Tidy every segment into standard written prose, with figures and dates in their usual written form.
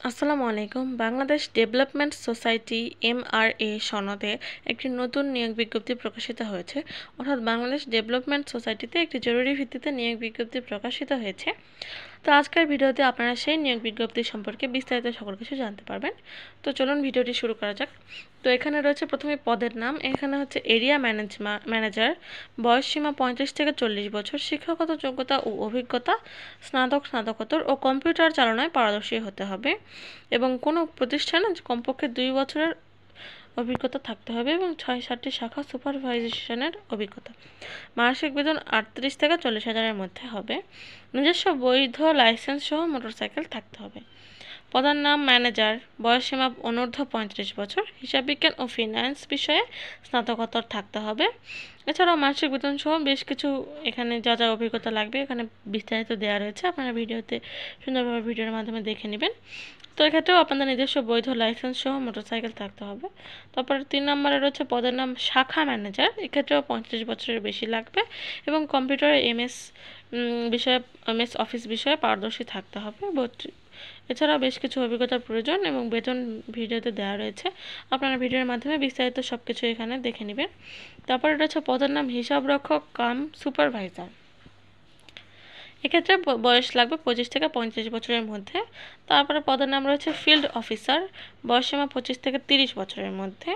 আসসালামু আলাইকুম। Bangladesh development society MRA সনদে একটি নতুন নিয়োগ বিজ্ঞপ্তি প্রকাশিত হয়েছে। অর্থাৎ বাংলাদেশ ডেভেলপমেন্ট সোসাইটিতে একটি জরুরি ভিত্তিতে নিয়োগ বিজ্ঞপ্তি প্রকাশিত হয়েছে। তো আজকের ভিডিওতে আপনারা সেই নিয়োগ বিজ্ঞপ্তি সম্পর্কে বিস্তারিত সকল কিছু জানতে পারবেন। তো চলুন ভিডিওটি শুরু করা যাক। তো এখানে রয়েছে প্রথমে পদের নাম। এখানে হচ্ছে এরিয়া ম্যানেজার, বয়সসীমা 35 থেকে 40 বছর, শিক্ষাগত যোগ্যতা ও অভিজ্ঞতা স্নাতকোত্তর ও কম্পিউটার চালনায় পারদর্শী হতে হবে এবং কোনো প্রতিষ্ঠানে কমপক্ষে 2 বছরের অভিজ্ঞতা থাকতে হবে এবং 6-7টি শাখা সুপারভাইজেশনের অভিজ্ঞতা। মাসিক বেতন 38 থেকে 40 হাজারের মধ্যে হবে। নিজস্ব বৈধ লাইসেন্স সহ মোটরসাইকেল থাকতে হবে। পদের নাম ম্যানেজার, বয়সসীমা অনূর্ধ্ব 35 বছর, হিসাব বিজ্ঞান ও ফিন্যান্স বিষয়ে স্নাতকোত্তর থাকতে হবে। এছাড়াও মাসিক বেতন সহ বেশ কিছু এখানে যা যা অভিজ্ঞতা লাগবে এখানে বিস্তারিত দেওয়া রয়েছে। আপনারা সুন্দরভাবে ভিডিওর মাধ্যমে দেখে নেবেন। তো এক্ষেত্রেও আপনাদের নিজস্ব বৈধ লাইসেন্স সহ মোটরসাইকেল থাকতে হবে। তারপরে 3 নম্বরে রয়েছে পদের নাম শাখা ম্যানেজার। এক্ষেত্রেও 35 বছরের বেশি লাগবে এবং কম্পিউটারে এমএস অফিস বিষয়ে পারদর্শী থাকতে হবে। এছাড়াও বেশ কিছু অভিজ্ঞতার প্রয়োজন এবং বেতন ভিডিওতে দেওয়া রয়েছে। আপনারা ভিডিওর মাধ্যমে বিস্তারিত সব কিছু এখানে দেখে নেবেন। তারপরে রয়েছে পদের নাম হিসাবরক্ষক কাম সুপারভাইজার। এক্ষেত্রে বয়স লাগবে 25 থেকে 35 বছরের মধ্যে। তারপরে পদের নাম রয়েছে ফিল্ড অফিসার, বয়সসীমা 25 থেকে 30 বছরের মধ্যে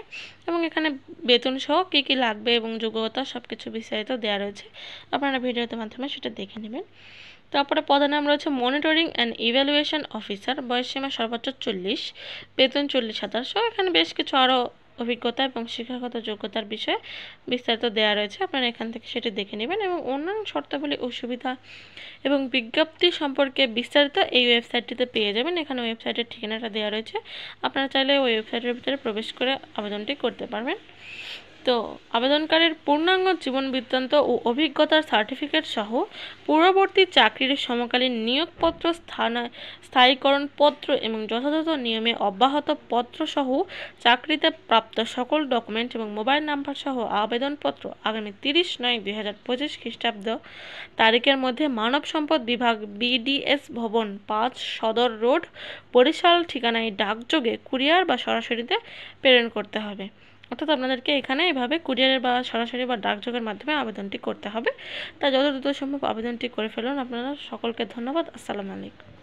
এবং এখানে বেতন সহ কী কী লাগবে এবং যোগ্যতা সব কিছু বিস্তারিত দেওয়া রয়েছে। আপনারা ভিডিওর মাধ্যমে সেটা দেখে নেবেন। তারপরে পদের নাম রয়েছে মনিটরিং অ্যান্ড ইভ্যালুয়েশন অফিসার, বয়সসীমা সর্বোচ্চ 40, বেতন 40,000 সহ এখানে বেশ কিছু আরও অভিজ্ঞতা এবং শিক্ষাগত যোগ্যতার বিষয়ে বিস্তারিত দেওয়া রয়েছে। আপনারা এখান থেকে সেটি দেখে নেবেন এবং অন্যান্য শর্তাবলী ও সুবিধা এবং বিজ্ঞপ্তি সম্পর্কে বিস্তারিত এই ওয়েবসাইটটিতে পেয়ে যাবেন। এখানে ওয়েবসাইটের ঠিকানাটা দেওয়া রয়েছে। আপনারা চাইলে ওই ওয়েবসাইটের ভিতরে প্রবেশ করে আবেদনটি করতে পারবেন। তো আবেদনকারীর পূর্ণাঙ্গ জীবন বৃত্তান্ত ও অভিজ্ঞতার সার্টিফিকেট সহ পূর্ববর্তী চাকরির সমকালীন নিয়োগপত্র, স্থায়ীকরণ পত্র এবং যথাযথ নিয়মে অব্যাহত পত্র সহ চাকরিতে প্রাপ্ত সকল ডকুমেন্ট এবং মোবাইল নাম্বার সহ আবেদনপত্র আগামী 30/9/2025 খ্রিস্টাব্দ তারিখের মধ্যে মানব সম্পদ বিভাগ, বিডিএস ভবন 5, সদর রোড, বরিশাল ঠিকানায় ডাকযোগে, কুরিয়ার বা সরাসরিতে প্রেরণ করতে হবে। অর্থাৎ আপনাদেরকে এখানে এভাবে কুরিয়ারের বা সরাসরি বা ডাকযোগের মাধ্যমে আবেদনটি করতে হবে। তাই যত দ্রুত সম্ভব আবেদনটি করে ফেলুন। আপনারা সকলকে ধন্যবাদ। আসসালামু আলাইকুম।